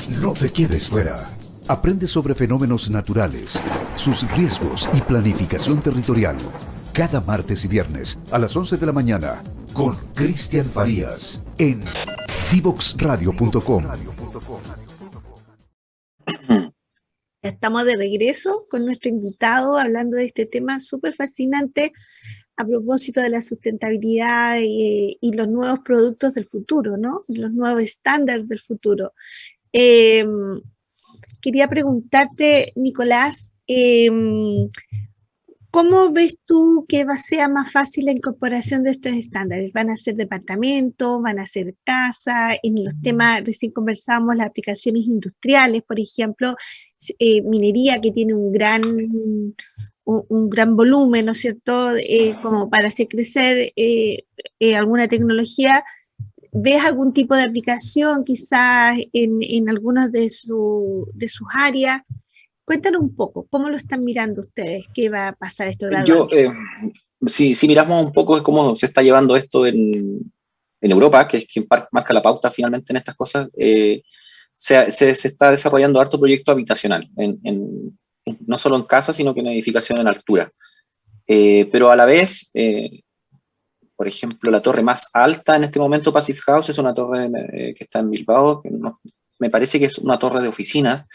No te quedes fuera. Aprende sobre fenómenos naturales, sus riesgos y planificación territorial. Cada martes y viernes a las 11 de la mañana con Cristian Farías en divoxradio.com. Estamos de regreso con nuestro invitado hablando de este tema súper fascinante a propósito de la sustentabilidad y los nuevos productos del futuro, ¿no? Los nuevos estándares del futuro. Eh, Quería preguntarte, Nicolás, ¿cómo ves tú que sea más fácil la incorporación de estos estándares? ¿Van a ser departamentos? ¿Van a ser casas? En los temas, recién conversamos, las aplicaciones industriales, por ejemplo, minería que tiene un gran volumen, ¿no es cierto?, como para hacer crecer alguna tecnología. ¿Ves algún tipo de aplicación quizás en algunas de sus áreas? Cuéntanos un poco, ¿cómo lo están mirando ustedes? ¿Qué va a pasar esto Yo, gradualmente? si miramos un poco cómo se está llevando esto en Europa, que es quien marca la pauta finalmente en estas cosas, se está desarrollando harto proyecto habitacional, no solo en casa, sino que en edificación en altura. Pero a la vez, por ejemplo, la torre más alta en este momento, Passive House, es una torre que está en Bilbao, que me parece que es una torre de oficinas,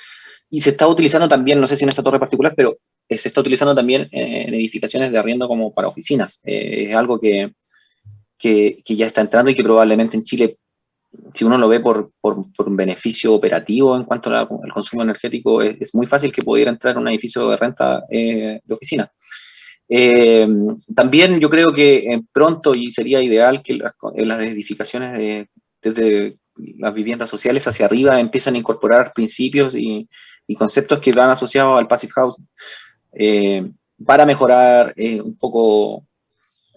y se está utilizando también, no sé si en esta torre particular, pero se está utilizando también en edificaciones de arriendo como para oficinas. Es algo que ya está entrando y que probablemente en Chile, si uno lo ve por un beneficio operativo en cuanto al consumo energético, es muy fácil que pudiera entrar en un edificio de renta de oficina. También yo creo que pronto, y sería ideal que las edificaciones desde las viviendas sociales hacia arriba empiezan a incorporar principios y conceptos que van asociados al Passive House para mejorar un poco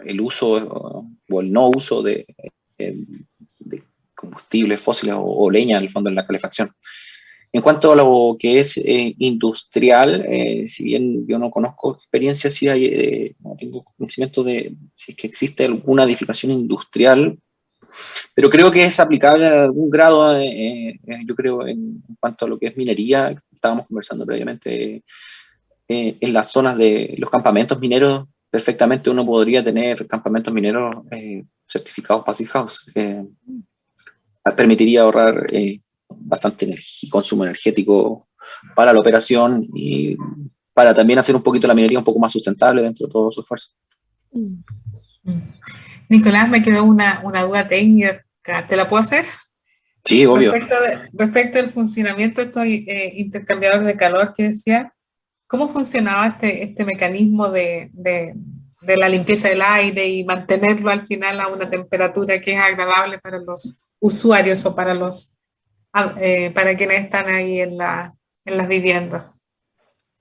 el uso o el no uso de combustibles fósiles o leña, en el fondo, en la calefacción. En cuanto a lo que es industrial, si bien yo no conozco experiencia, si no tengo conocimiento de si es que existe alguna edificación industrial, pero creo que es aplicable en algún grado, yo creo, en cuanto a lo que es minería. Estábamos conversando previamente, en las zonas de los campamentos mineros, perfectamente uno podría tener campamentos mineros certificados Passive House. Permitiría ahorrar bastante consumo energético para la operación y para también hacer un poquito la minería un poco más sustentable dentro de todo su esfuerzo. Nicolás, me quedó una duda técnica, ¿te la puedo hacer? Sí, obvio. Respecto al funcionamiento de estos intercambiadores de calor que decía, ¿cómo funcionaba este mecanismo de la limpieza del aire y mantenerlo al final a una temperatura que es agradable para los usuarios o para quienes están ahí en las viviendas?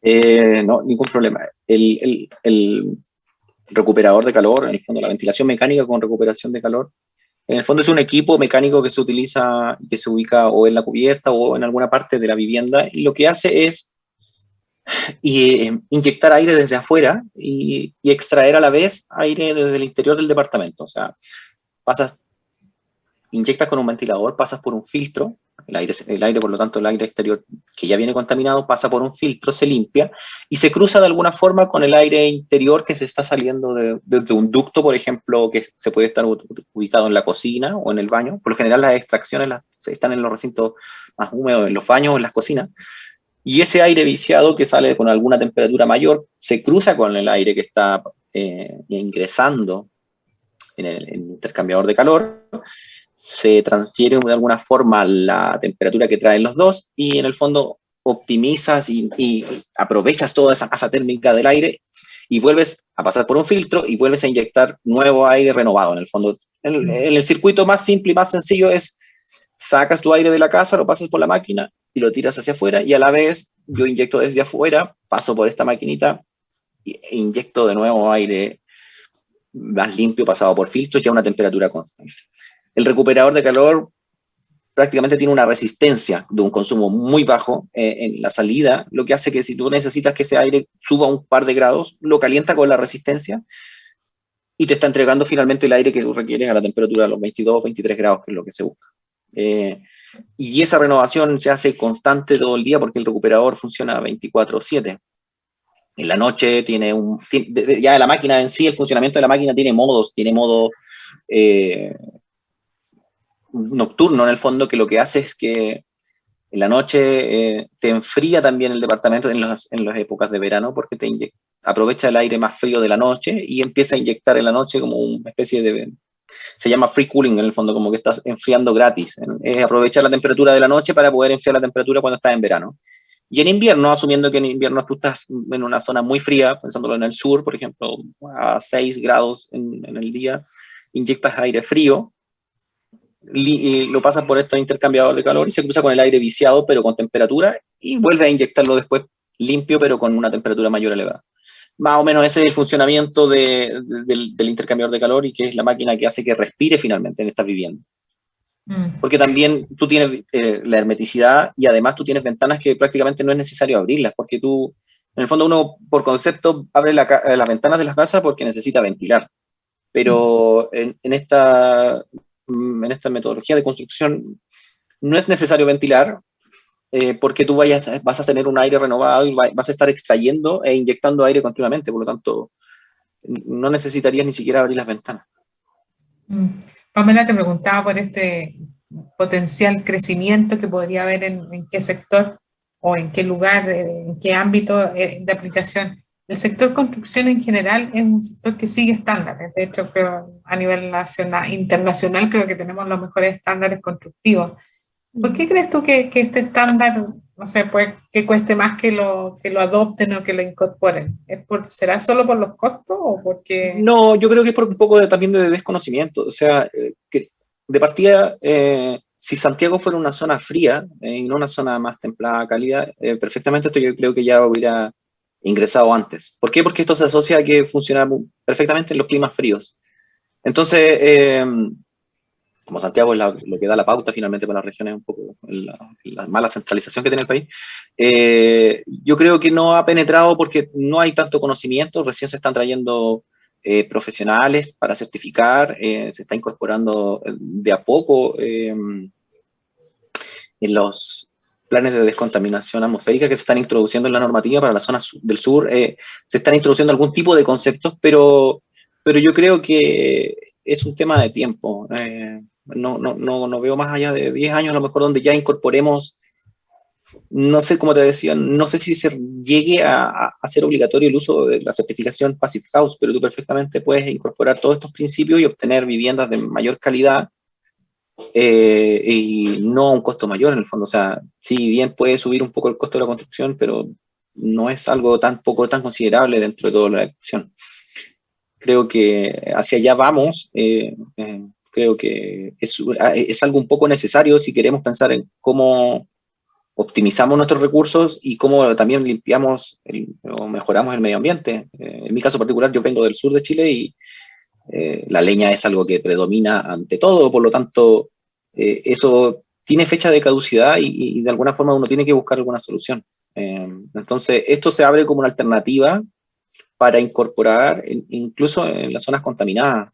No, ningún problema. El recuperador de calor, en el fondo, la ventilación mecánica con recuperación de calor, en el fondo es un equipo mecánico que se utiliza, que se ubica o en la cubierta o en alguna parte de la vivienda, y lo que hace es inyectar aire desde afuera y extraer a la vez aire desde el interior del departamento. O sea, inyectas con un ventilador, pasas por un filtro, el aire, por lo tanto, el aire exterior que ya viene contaminado, pasa por un filtro, se limpia y se cruza de alguna forma con el aire interior que se está saliendo de un ducto, por ejemplo, que se puede estar ubicado en la cocina o en el baño. Por lo general, las extracciones están en los recintos más húmedos, en los baños o en las cocinas. Y ese aire viciado que sale con alguna temperatura mayor se cruza con el aire que está ingresando en el intercambiador de calor, se transfiere de alguna forma la temperatura que traen los dos y en el fondo optimizas y aprovechas toda esa masa térmica del aire y vuelves a pasar por un filtro y vuelves a inyectar nuevo aire renovado. En el fondo, el circuito más simple y más sencillo es: sacas tu aire de la casa, lo pasas por la máquina y lo tiras hacia afuera, y a la vez yo inyecto desde afuera, paso por esta maquinita e inyecto de nuevo aire más limpio pasado por filtros y a una temperatura constante. El recuperador de calor prácticamente tiene una resistencia de un consumo muy bajo en la salida, lo que hace que si tú necesitas que ese aire suba un par de grados, lo calienta con la resistencia y te está entregando finalmente el aire que tú requieres a la temperatura de los 22 o 23 grados, que es lo que se busca. Y esa renovación se hace constante todo el día porque el recuperador funciona 24/7. En la noche ya la máquina en sí, el funcionamiento de la máquina tiene modo nocturno en el fondo, que lo que hace es que en la noche te enfría también el departamento en las épocas de verano porque aprovecha el aire más frío de la noche y empieza a inyectar en la noche como una especie de... Se llama free cooling en el fondo, como que estás enfriando gratis. Es aprovechar la temperatura de la noche para poder enfriar la temperatura cuando estás en verano. Y en invierno, asumiendo que en invierno tú estás en una zona muy fría, pensándolo en el sur, por ejemplo, a 6 grados en el día, inyectas aire frío, y lo pasas por este intercambiador de calor y se cruza con el aire viciado, pero con temperatura, y vuelve a inyectarlo después limpio, pero con una temperatura mayor elevada. Más o menos ese es el funcionamiento del intercambiador de calor y que es la máquina que hace que respire finalmente en esta vivienda. Porque también tú tienes la hermeticidad y además tú tienes ventanas que prácticamente no es necesario abrirlas, porque tú, en el fondo uno por concepto abre las ventanas de las casas porque necesita ventilar. Pero en esta metodología de construcción no es necesario ventilar porque tú vas a tener un aire renovado y vas a estar extrayendo e inyectando aire continuamente, por lo tanto no necesitarías ni siquiera abrir las ventanas. Pamela te preguntaba por este potencial crecimiento que podría haber en qué sector o en qué lugar, en qué ámbito de aplicación. El sector construcción en general es un sector que sigue estándares. De hecho, creo a nivel internacional creo que tenemos los mejores estándares constructivos. ¿Por qué crees tú que este estándar, no sé, pues que cueste más que lo adopten o que lo incorporen? ¿Será solo por los costos o porque...? No, yo creo que es por un poco también de desconocimiento. O sea, que de partida, si Santiago fuera una zona fría y no una zona más templada, cálida, perfectamente esto yo creo que ya hubiera ingresado antes. ¿Por qué? Porque esto se asocia a que funciona perfectamente en los climas fríos. Entonces, como Santiago es lo que da la pauta finalmente para las regiones, un poco la mala centralización que tiene el país, yo creo que no ha penetrado porque no hay tanto conocimiento, recién se están trayendo profesionales para certificar, se está incorporando de a poco en los planes de descontaminación atmosférica que se están introduciendo en la normativa para las zonas del sur, se están introduciendo algún tipo de conceptos, pero yo creo que es un tema de tiempo. No veo más allá de 10 años a lo mejor donde ya incorporemos, no sé, como te decía, no sé si se llegue a hacer obligatorio el uso de la certificación Passive House, pero tú perfectamente puedes incorporar todos estos principios y obtener viviendas de mayor calidad y no a un costo mayor en el fondo. O sea, si bien puede subir un poco el costo de la construcción, pero no es algo tan considerable dentro de toda la ecuación. Creo que hacia allá vamos. Creo que es algo un poco necesario si queremos pensar en cómo optimizamos nuestros recursos y cómo también limpiamos o mejoramos el medio ambiente. En mi caso particular, yo vengo del sur de Chile y la leña es algo que predomina ante todo, por lo tanto, eso tiene fecha de caducidad y de alguna forma uno tiene que buscar alguna solución. Entonces, esto se abre como una alternativa para incorporar incluso en las zonas contaminadas.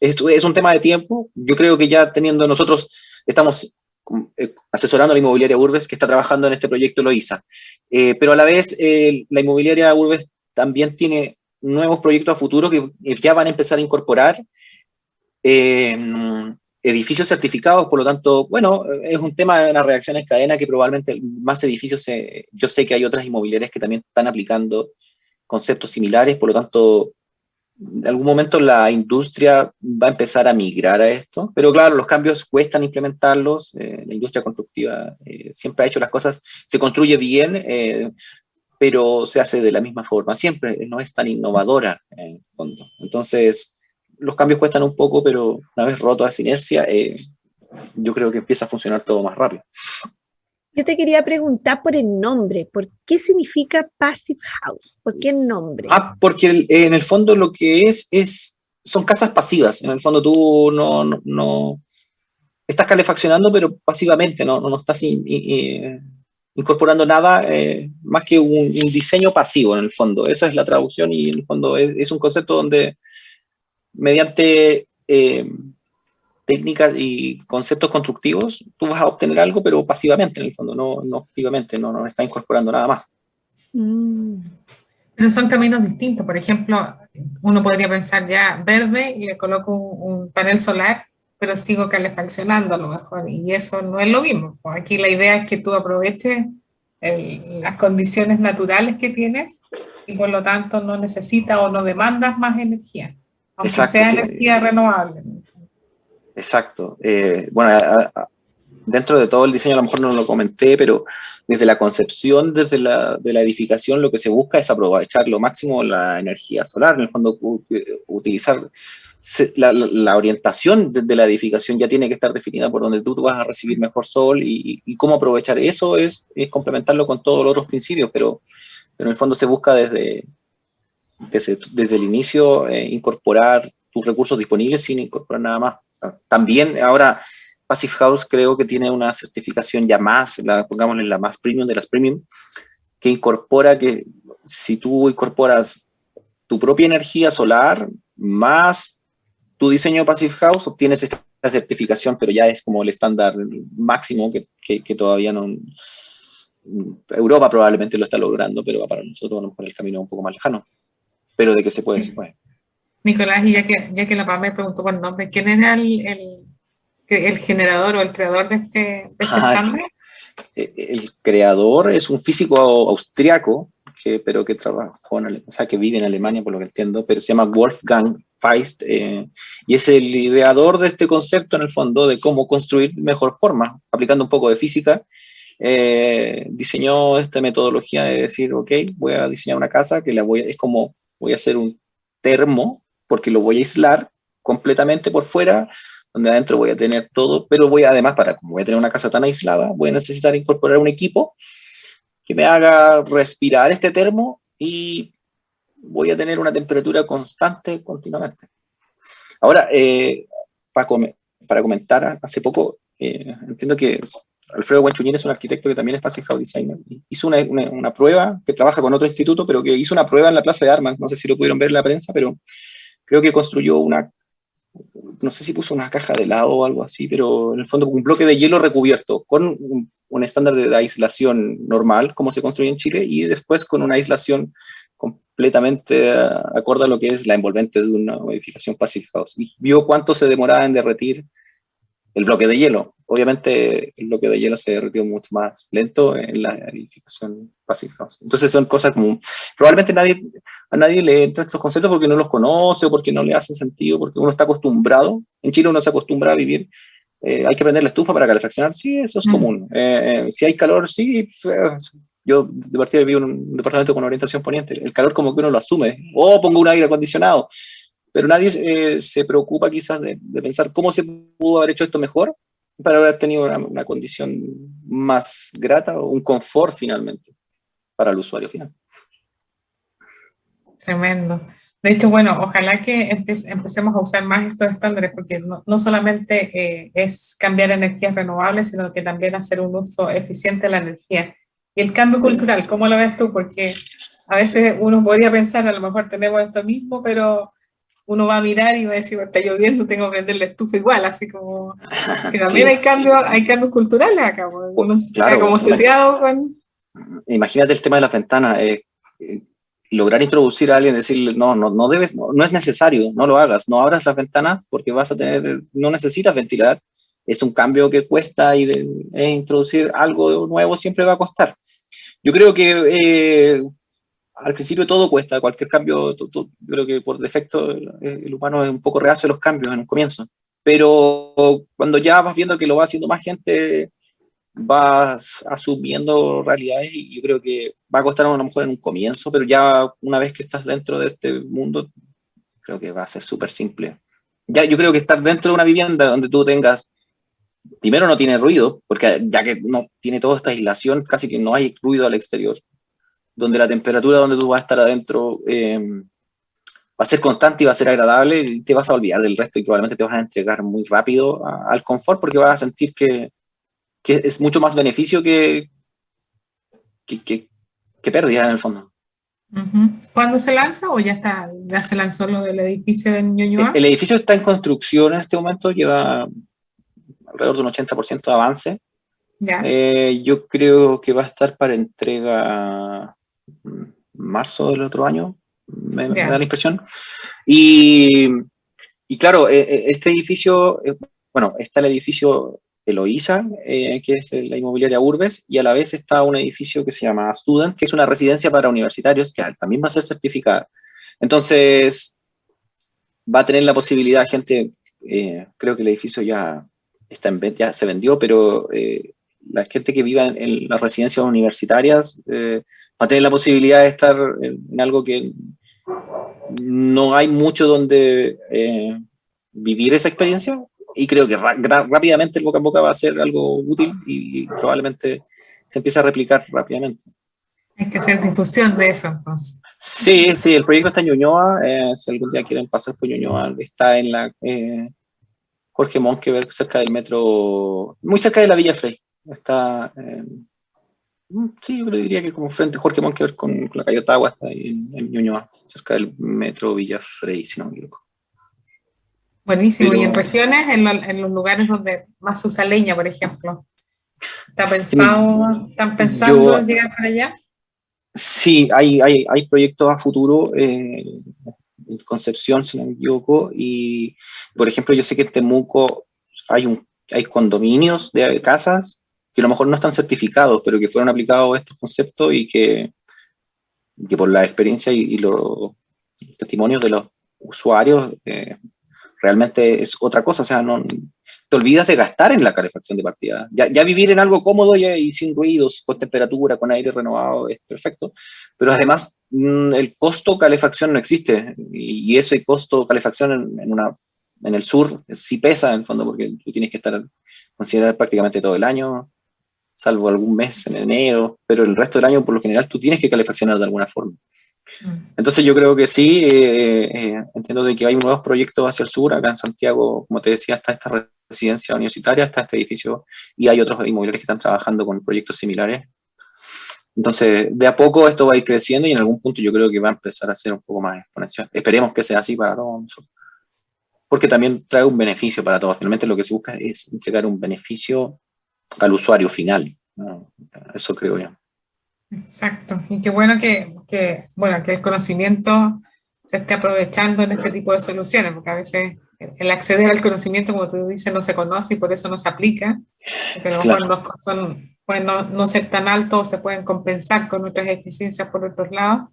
Esto es un tema de tiempo. Yo creo que ya nosotros estamos asesorando a la inmobiliaria Urbes que está trabajando en este proyecto Loíza. Pero a la vez la inmobiliaria Urbes también tiene nuevos proyectos a futuro que ya van a empezar a incorporar edificios certificados, por lo tanto, bueno, es un tema de una reacción en cadena que probablemente más edificios, yo sé que hay otras inmobiliarias que también están aplicando conceptos similares, por lo tanto, en algún momento la industria va a empezar a migrar a esto, pero claro, los cambios cuestan implementarlos, la industria constructiva siempre ha hecho las cosas, se construye bien, pero se hace de la misma forma, siempre no es tan innovadora en el fondo. Entonces, los cambios cuestan un poco, pero una vez roto esa inercia, yo creo que empieza a funcionar todo más rápido. Yo te quería preguntar por el nombre, ¿por qué significa Passive House? ¿Por qué el nombre? Porque en el fondo lo que son casas pasivas, en el fondo tú no estás calefaccionando, pero pasivamente, no estás incorporando nada más que un diseño pasivo en el fondo. Esa es la traducción y en el fondo es un concepto donde mediante técnicas y conceptos constructivos, tú vas a obtener algo, pero pasivamente en el fondo, no activamente, no estás incorporando nada más. Pero son caminos distintos. Por ejemplo, uno podría pensar ya verde y le coloco un panel solar, pero sigo calefaccionando a lo mejor, y eso no es lo mismo. Pues aquí la idea es que tú aproveches las condiciones naturales que tienes y por lo tanto no necesitas o no demandas más energía, aunque Exacto, sea sí, energía renovable. exacto. Bueno, dentro de todo el diseño, a lo mejor no lo comenté, pero desde la concepción, de la edificación, lo que se busca es aprovechar lo máximo la energía solar, en el fondo utilizar la orientación de la edificación ya tiene que estar definida por donde tú vas a recibir mejor sol y cómo aprovechar eso es complementarlo con todos los otros principios, pero en el fondo se busca desde el inicio incorporar tus recursos disponibles sin incorporar nada más. También ahora Passive House creo que tiene una certificación ya más, pongámosle la más premium de las premium, que incorpora que si tú incorporas tu propia energía solar más tu diseño Passive House, obtienes esta certificación, pero ya es como el estándar máximo que todavía no... Europa probablemente lo está logrando, pero para nosotros a lo mejor el camino es un poco más lejano. Pero de que se puede, se puede. Nicolás, y ya que la PAM me preguntó por el nombre, ¿quién era el generador o el creador de este estándar? El creador es un físico austriaco, pero que trabajó o sea, que vive en Alemania, por lo que entiendo, pero se llama Wolfgang Feist, y es el ideador de este concepto, en el fondo, de cómo construir de mejor forma, aplicando un poco de física. Diseñó esta metodología de decir, ok, voy a diseñar una casa que es como, voy a hacer un termo, porque lo voy a aislar completamente por fuera, donde adentro voy a tener todo, pero además, como voy a tener una casa tan aislada, voy a necesitar incorporar un equipo que me haga respirar este termo y voy a tener una temperatura constante continuamente. Ahora, para comentar, hace poco, entiendo que Alfredo Guanchuñín es un arquitecto que también es Passive House Designer. Hizo una prueba, que trabaja con otro instituto, pero que hizo una prueba en la Plaza de Armas. No sé si lo pudieron ver en la prensa, pero creo que construyó no sé si puso una caja de helado o algo así, pero en el fondo un bloque de hielo recubierto con un estándar de aislación normal, como se construye en Chile, y después con una aislación completamente acorde a lo que es la envolvente de una edificación Passive House. Y vio cuánto se demoraba en derretir el bloque de hielo. Obviamente el bloque de hielo se derritió mucho más lento en la edificación Passive House. Entonces son cosas como, probablemente a nadie le entra estos conceptos porque no los conoce o porque no le hacen sentido, porque uno está acostumbrado, en Chile uno se acostumbra a vivir, hay que prender la estufa para calefaccionar, sí, eso es común. Si hay calor, sí, yo de partida vivo en un departamento con orientación poniente, el calor como que uno lo asume, o pongo un aire acondicionado, pero nadie se preocupa quizás de pensar cómo se pudo haber hecho esto mejor para haber tenido una condición más grata o un confort finalmente para el usuario final. Tremendo. De hecho, bueno, ojalá que empecemos a usar más estos estándares, porque no solamente es cambiar energías renovables, sino que también hacer un uso eficiente de la energía. Y el cambio cultural, ¿cómo lo ves tú? Porque a veces uno podría pensar, a lo mejor tenemos esto mismo, pero uno va a mirar y va a decir, está lloviendo, tengo que prender la estufa igual, así como que también Sí. hay cambios culturales acá, uno claro, está como seteado con... Imagínate el tema de las ventanas, lograr introducir a alguien, decirle, no es necesario, no lo hagas, no abras las ventanas porque no necesitas ventilar, es un cambio que cuesta y introducir algo nuevo siempre va a costar. Yo creo que al principio todo cuesta, cualquier cambio, yo creo que por defecto el humano es un poco reacio a los cambios en un comienzo, pero cuando ya vas viendo que lo va haciendo más gente, vas asumiendo realidades y yo creo que va a costar a lo mejor en un comienzo, pero ya una vez que estás dentro de este mundo, creo que va a ser súper simple. Ya, yo creo que estar dentro de una vivienda donde tú tengas, primero no tiene ruido, porque ya que no tiene toda esta aislación, casi que no hay ruido al exterior, donde la temperatura donde tú vas a estar adentro va a ser constante y va a ser agradable y te vas a olvidar del resto y probablemente te vas a entregar muy rápido al confort porque vas a sentir que es mucho más beneficio que pérdida en el fondo. ¿Cuándo se lanza o ya se lanzó lo del edificio de Ñuñoa? El edificio está en construcción en este momento, lleva alrededor de un 80% de avance. Ya. Yo creo que va a estar para entrega marzo del otro año, me da la impresión. Y claro, este edificio, bueno, está el edificio Eloísa, que es la inmobiliaria Urbes, y a la vez está un edificio que se llama Student, que es una residencia para universitarios, que también va a ser certificada. Entonces, va a tener la posibilidad, gente, creo que el edificio ya está en venta, ya se vendió, pero la gente que viva en las residencias universitarias va a tener la posibilidad de estar en algo que no hay mucho donde vivir esa experiencia, y creo que rápidamente el boca en boca va a ser algo útil y probablemente se empiece a replicar rápidamente. Hay que hacer difusión de eso, entonces. Sí, el proyecto está en Ñuñoa, si algún día quieren pasar por Ñuñoa, está en la Jorge Monkeberg, cerca del metro, muy cerca de la Villa Frey. Está, sí, yo diría que como frente a Jorge Monkeberg con la calle Ottawa, está ahí en Ñuñoa, cerca del metro Villa Frey, si no me equivoco. Buenísimo. Pero, ¿y en regiones, en los lugares donde más se usa leña, por ejemplo? ¿Están pensando en llegar para allá? Sí, hay proyectos a futuro, en Concepción, si no me equivoco, y por ejemplo, yo sé que en Temuco hay condominios de casas que a lo mejor no están certificados, pero que fueron aplicados estos conceptos y que por la experiencia y los testimonios de los usuarios, realmente es otra cosa. O sea, no te olvidas de gastar en la calefacción de partida. Ya vivir en algo cómodo y sin ruidos, con temperatura, con aire renovado, es perfecto. Pero además, el costo calefacción no existe. Y ese costo calefacción en el sur sí pesa, en el fondo, porque tú tienes que considerar prácticamente todo el año, salvo algún mes en enero, pero el resto del año, por lo general, tú tienes que calefaccionar de alguna forma. Entonces yo creo que sí, entiendo de que hay nuevos proyectos hacia el sur. Acá en Santiago, como te decía, está esta residencia universitaria, está este edificio, y hay otros inmobiliarios que están trabajando con proyectos similares. Entonces, de a poco esto va a ir creciendo y en algún punto yo creo que va a empezar a ser un poco más exponencial. Esperemos que sea así para todos nosotros, porque también trae un beneficio para todos. Finalmente lo que se busca es entregar un beneficio al usuario final, ¿no? Eso creo yo. Exacto, y qué bueno que el conocimiento se esté aprovechando en este tipo de soluciones, porque a veces el acceder al conocimiento, como tú dices, no se conoce y por eso no se aplica, porque a lo mejor los costos pueden no ser tan altos o se pueden compensar con otras eficiencias por otros lados.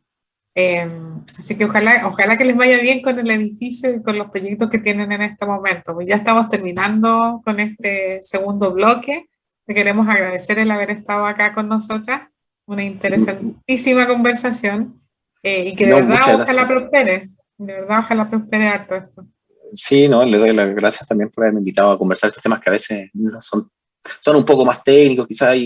Así que ojalá que les vaya bien con el edificio y con los proyectos que tienen en este momento. Pues ya estamos terminando con este segundo bloque. Te queremos agradecer el haber estado acá con nosotras. Una interesantísima conversación y que de verdad ojalá prospere. De verdad ojalá prospere harto esto. Sí, no, les doy las gracias también por haberme invitado a conversar estos temas que a veces no son un poco más técnicos, quizás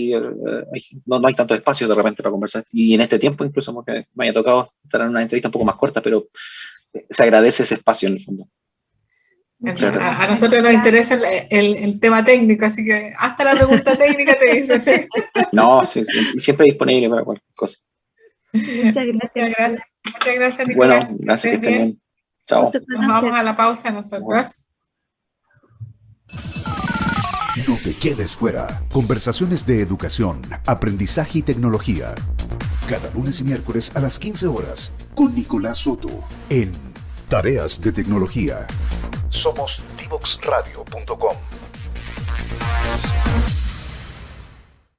no hay tantos espacios de repente para conversar, y en este tiempo incluso porque me haya tocado estar en una entrevista un poco más corta, pero se agradece ese espacio en el fondo. A nosotros nos interesa el tema técnico, así que hasta la pregunta técnica te dice. ¿Sí? No, sí, siempre disponible para cualquier cosa. Muchas gracias. Muchas gracias, Nicolás. Bueno, gracias, que estén bien. Chao. Nos vamos a la pausa nosotros. Bueno. No te quedes fuera. Conversaciones de educación, aprendizaje y tecnología. Cada lunes y miércoles a las 15 horas con Nicolás Soto en Tareas de Tecnología. Somos divoxradio.com.